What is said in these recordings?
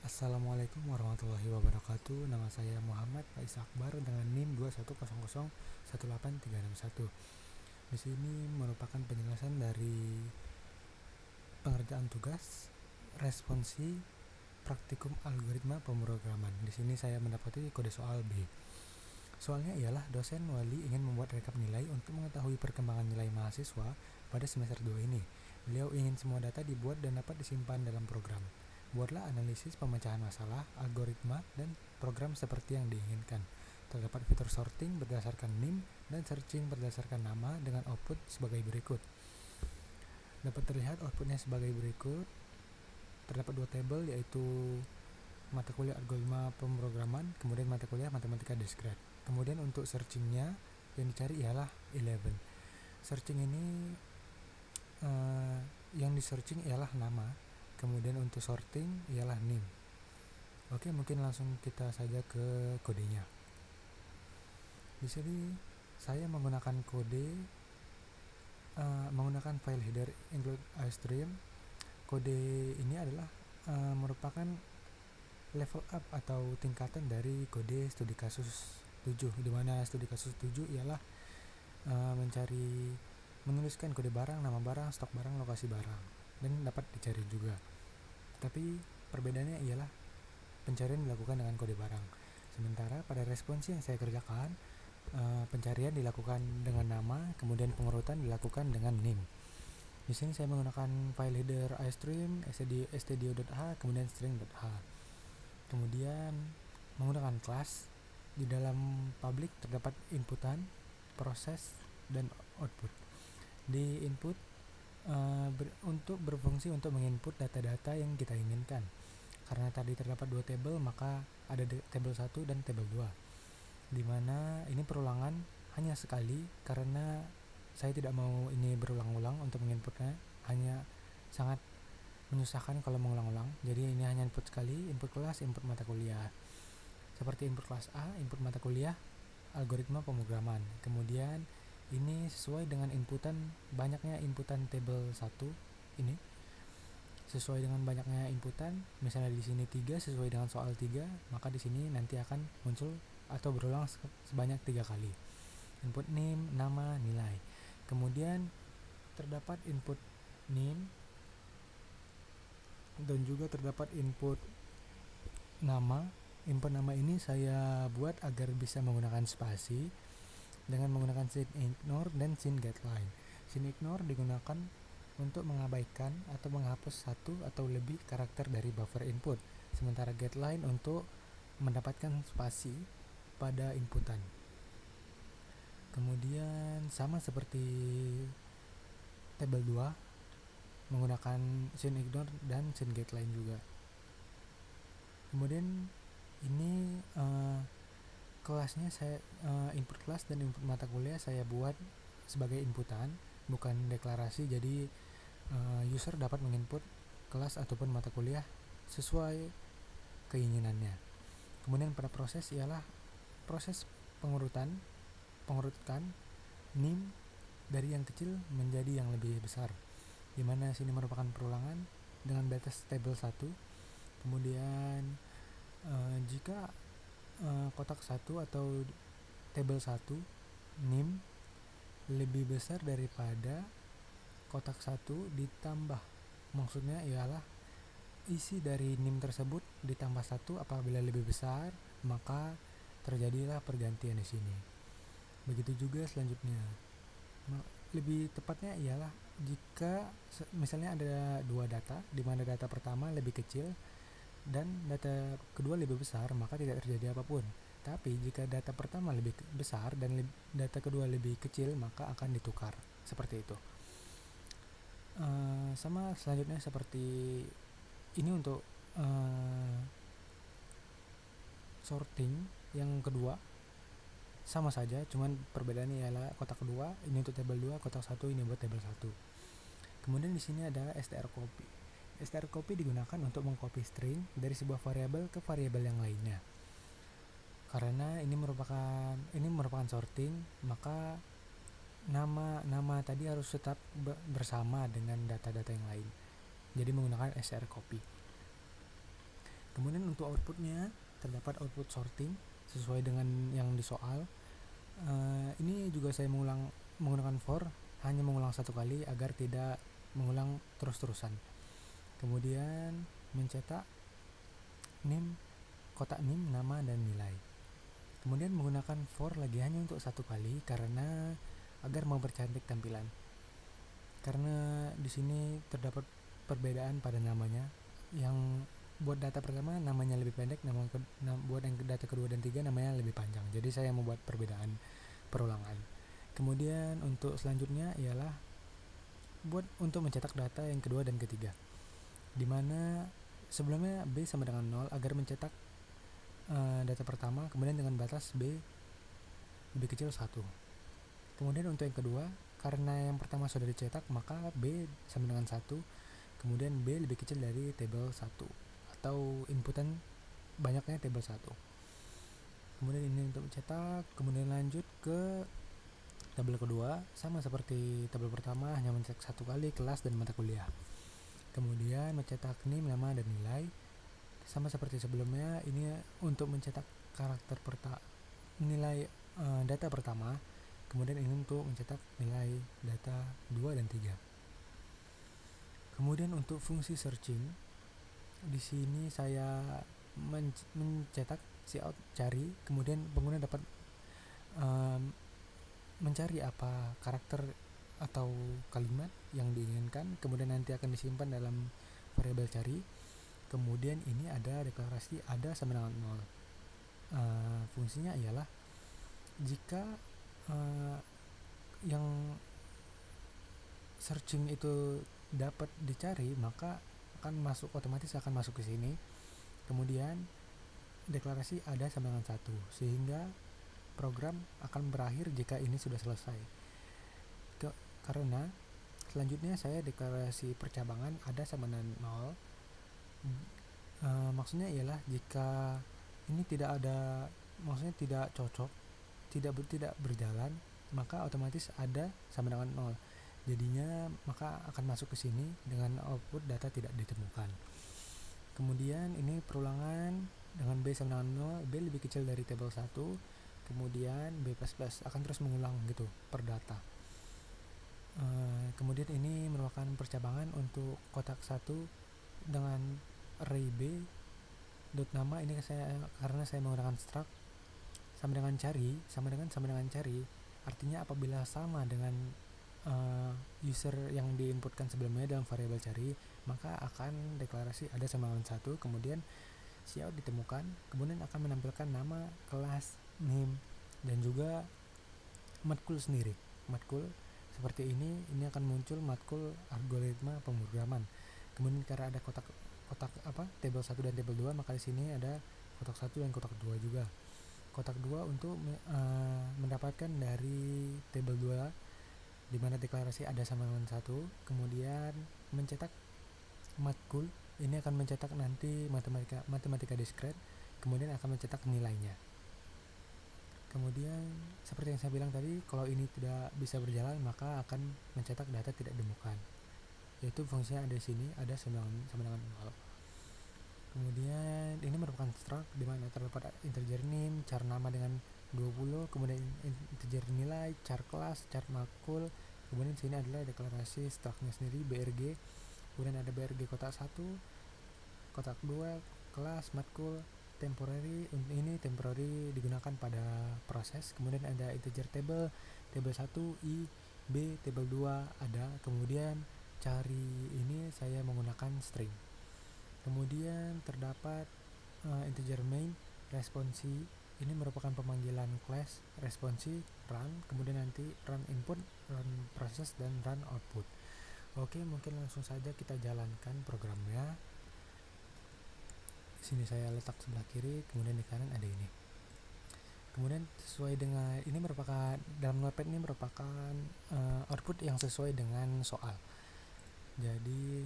Assalamualaikum warahmatullahi wabarakatuh. Nama saya Muhammad Faiz Akbar dengan NIM 210018361. Di sini merupakan penjelasan dari pengerjaan tugas responsi praktikum algoritma pemrograman. Di sini saya mendapati kode soal B. Soalnya ialah dosen wali ingin membuat rekap nilai untuk mengetahui perkembangan nilai mahasiswa pada semester 2 ini. Beliau ingin semua data dibuat dan dapat disimpan dalam program. Buatlah analisis pemecahan masalah, algoritma, dan program seperti yang diinginkan. Terdapat fitur sorting berdasarkan NIM dan searching berdasarkan nama dengan output sebagai berikut. Dapat terlihat outputnya sebagai berikut. Terdapat dua tabel, yaitu mata kuliah algoritma pemrograman, kemudian mata kuliah matematika diskret. Kemudian untuk searchingnya yang dicari ialah 11. Searching ini yang di searching ialah nama. Kemudian untuk sorting ialah NIM. Oke, mungkin langsung kita saja ke kodenya. Di sini saya menggunakan kode menggunakan file header include iStream. Kode ini adalah merupakan level up atau tingkatan dari kode studi kasus 7, di mana studi kasus 7 ialah menuliskan kode barang, nama barang, stok barang, lokasi barang, dan dapat dicari juga. Tapi perbedaannya ialah pencarian dilakukan dengan kode barang. Sementara pada responsi yang saya kerjakan, pencarian dilakukan dengan nama, kemudian pengurutan dilakukan dengan NIM. Di sini saya menggunakan file header iStream, stdio.h, kemudian string.h. Kemudian menggunakan kelas. Di dalam public terdapat inputan, proses, dan output. Di input untuk berfungsi untuk menginput data-data yang kita inginkan. Karena tadi terdapat dua tabel, maka ada tabel 1 dan tabel 2, di mana ini perulangan hanya sekali karena saya tidak mau ini berulang-ulang untuk menginputnya, hanya sangat menyusahkan kalau mengulang-ulang. Jadi ini hanya input sekali, input kelas, input mata kuliah. Seperti input kelas A, input mata kuliah algoritma pemrograman. Kemudian ini sesuai dengan banyaknya inputan tabel 1 ini. Sesuai dengan banyaknya inputan, misalnya di sini 3 sesuai dengan soal 3, maka di sini nanti akan muncul atau berulang sebanyak 3 kali. Input NIM, nama, nilai. Kemudian terdapat input NIM dan juga terdapat input nama. Input nama ini saya buat agar bisa menggunakan spasi dengan menggunakan scene ignore dan scene getLine. Scene ignore digunakan untuk mengabaikan atau menghapus satu atau lebih karakter dari buffer input, sementara getLine untuk mendapatkan spasi pada inputan. Kemudian sama seperti tabel 2, menggunakan scene ignore dan scene getLine juga. Kemudian ini kelasnya saya input kelas dan input mata kuliah saya buat sebagai inputan, bukan deklarasi. Jadi user dapat menginput kelas ataupun mata kuliah sesuai keinginannya. Kemudian pada proses ialah proses pengurutkan NIM dari yang kecil menjadi yang lebih besar, di mana sini merupakan perulangan dengan batas tabel 1. Kemudian jika kotak 1 atau tabel 1 NIM lebih besar daripada kotak 1 ditambah, maksudnya ialah isi dari NIM tersebut ditambah 1 apabila lebih besar, maka terjadilah pergantian di sini. Begitu juga selanjutnya. Lebih tepatnya ialah jika misalnya ada dua data, di mana data pertama lebih kecil dan data kedua lebih besar, maka tidak terjadi apapun. Tapi jika data pertama lebih besar dan data kedua lebih kecil, maka akan ditukar. Seperti itu. Sama selanjutnya seperti ini untuk sorting yang kedua sama saja, cuman perbedaannya ialah kotak kedua ini untuk tabel 2, kotak 1 ini buat tabel 1. Kemudian di sini ada str copy. Str copy digunakan untuk mengcopy string dari sebuah variabel ke variabel yang lainnya. Karena ini merupakan sorting, maka nama tadi harus tetap bersama dengan data-data yang lain. Jadi menggunakan str copy. Kemudian untuk outputnya terdapat output sorting sesuai dengan yang di soal. Ini juga saya menggunakan for, hanya mengulang satu kali agar tidak mengulang terus-terusan. Kemudian mencetak name, kotak name, nama dan nilai. Kemudian menggunakan for lagi hanya untuk satu kali karena agar mempercantik tampilan. Karena di sini terdapat perbedaan pada namanya, yang buat data pertama namanya lebih pendek, buat yang data kedua dan tiga namanya lebih panjang. Jadi saya membuat perbedaan perulangan. Kemudian untuk selanjutnya ialah buat untuk mencetak data yang kedua dan ketiga, dimana sebelumnya B sama dengan 0 agar mencetak data pertama, kemudian dengan batas B lebih kecil 1. Kemudian untuk yang kedua, karena yang pertama sudah dicetak, maka B sama dengan 1, kemudian B lebih kecil dari tabel 1 atau inputan banyaknya tabel 1. Kemudian ini untuk mencetak, kemudian lanjut ke tabel kedua, sama seperti tabel pertama, hanya mencetak satu kali kelas dan mata kuliah. Kemudian mencetak name, nama dan nilai, sama seperti sebelumnya. Ini untuk mencetak nilai data pertama, kemudian ini untuk mencetak nilai data 2 dan 3. Kemudian untuk fungsi searching, di sini saya mencetak cout cari, kemudian pengguna dapat mencari apa karakter atau kalimat yang diinginkan, kemudian nanti akan disimpan dalam variabel cari. Kemudian ini ada deklarasi ada sama dengan 0. Fungsinya ialah jika yang searching itu dapat dicari, maka otomatis akan masuk ke sini. Kemudian deklarasi ada sama dengan 1, sehingga program akan berakhir jika ini sudah selesai. Karena selanjutnya saya deklarasi percabangan ada sama dengan 0. Maksudnya ialah jika ini tidak cocok, tidak berjalan, maka otomatis ada sama dengan 0. Jadinya maka akan masuk ke sini dengan output data tidak ditemukan. Kemudian ini perulangan dengan B sama dengan 0, B lebih kecil dari tabel 1, kemudian B++ akan terus mengulang gitu per data. Kemudian ini merupakan percabangan untuk kotak 1 dengan array B dot nama. Ini karena saya menggunakan struct sama dengan cari, artinya apabila sama dengan user yang diinputkan sebelumnya dalam variabel cari, maka akan deklarasi ada sama dengan 1, kemudian cout ditemukan, kemudian akan menampilkan nama, kelas, name, dan juga matkul sendiri. Matkul seperti ini akan muncul matkul algoritma pemrograman. Kemudian karena ada kotak tabel 1 dan tabel 2, maka di sini ada kotak 1 dan kotak 2 juga. Kotak 2 untuk mendapatkan dari tabel 2 di mana deklarasi ada sama dengan 1, kemudian mencetak matkul. Ini akan mencetak nanti matematika diskret, kemudian akan mencetak nilainya. Kemudian seperti yang saya bilang tadi, kalau ini tidak bisa berjalan maka akan mencetak data tidak ditemukan, yaitu fungsinya ada di sini, ada sama dengan 0. Kemudian ini merupakan struct di mana terdapat integer name, char nama dengan 20, kemudian integer nilai, char kelas, char matkul. Kemudian sini adalah deklarasi structnya sendiri, BRG. Kemudian ada BRG kotak 1, kotak 2, kelas, matkul, temporary. Ini temporary digunakan pada proses. Kemudian ada integer table 1, I, B, table 2 ada. Kemudian cari ini saya menggunakan string. Kemudian terdapat integer main, responsi. Ini merupakan pemanggilan class responsi, run, kemudian nanti run input, run process, dan run output. Oke, mungkin langsung saja kita jalankan programnya. Di sini saya letak sebelah kiri, kemudian di kanan ada ini. Kemudian sesuai dengan ini merupakan dalam Notepad ini merupakan output yang sesuai dengan soal. Jadi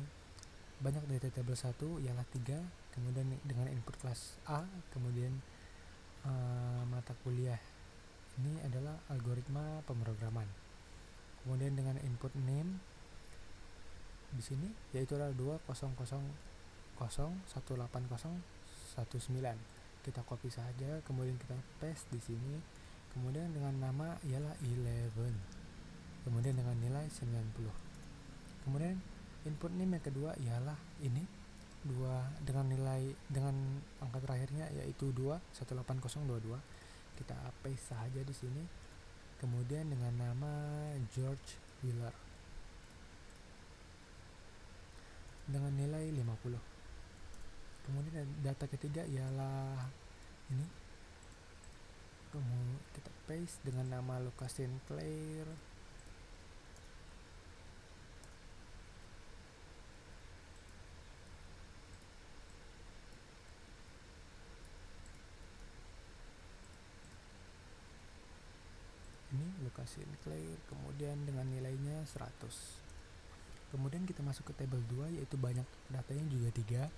banyak dari table 1 ialah 3, kemudian dengan input kelas A, kemudian mata kuliah ini adalah algoritma pemrograman. Kemudian dengan input name di sini yaitu adalah 20001801 Kita copy saja, kemudian kita paste di sini. Kemudian dengan nama ialah 11. Kemudian dengan nilai 90. Kemudian input name yang kedua ialah ini 2 dengan nilai dengan angka terakhirnya yaitu 218022. Kita paste saja di sini. Kemudian dengan nama George Wheeler dengan nilai 50. Kemudian data ketiga ialah ini. Kemudian kita paste dengan nama Lucas Sinclair. Ini Lucas Sinclair, kemudian dengan nilainya 100. Kemudian kita masuk ke tabel 2 yaitu banyak datanya juga 3.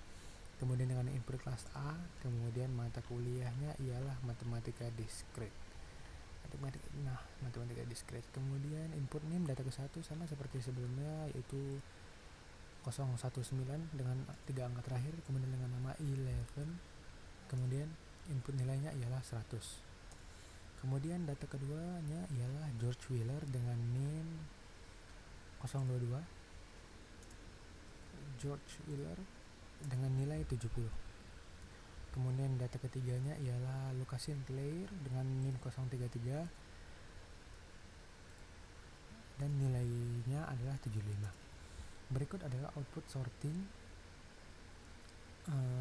Kemudian dengan input kelas A, kemudian mata kuliahnya ialah matematika discrete. Matematika discrete. Kemudian input name data ke-1 sama seperti sebelumnya yaitu 019 dengan 3 angka terakhir, kemudian dengan nama 11. Kemudian input nilainya ialah 100. Kemudian data keduanya ialah George Wheeler dengan name 022. George Wheeler dengan nilai 70. Kemudian data ketiganya ialah Lucas Sinclair dengan NIM 033 dan nilainya adalah 75. Berikut adalah output sorting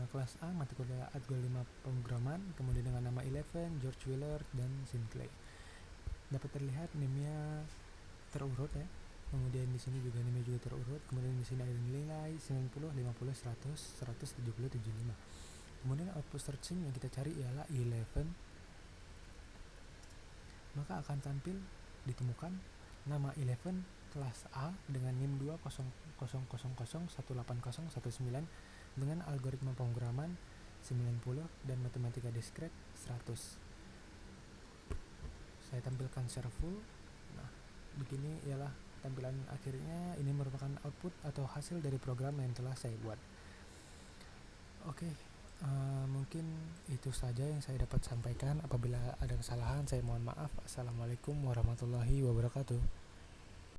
kelas A mata kuliah algoritma pemrograman, kemudian dengan nama 11, George Wheeler dan Sinclair. Dapat terlihat NIM-nya terurut ya. Kemudian di sini juga nilai juga terurut. Kemudian di sini ada nilai 90, 50, 100, 170, 75. Kemudian output searching yang kita cari ialah 11. Maka akan tampil ditemukan nama 11 kelas A dengan NIM 20000180119 dengan algoritma pemrograman 90 dan matematika discrete 100. Saya tampilkan secara full. Nah, begini ialah tampilan akhirnya. Ini merupakan output atau hasil dari program yang telah saya buat. Oke, mungkin itu saja yang saya dapat sampaikan. Apabila ada kesalahan saya mohon maaf. Assalamualaikum warahmatullahi wabarakatuh.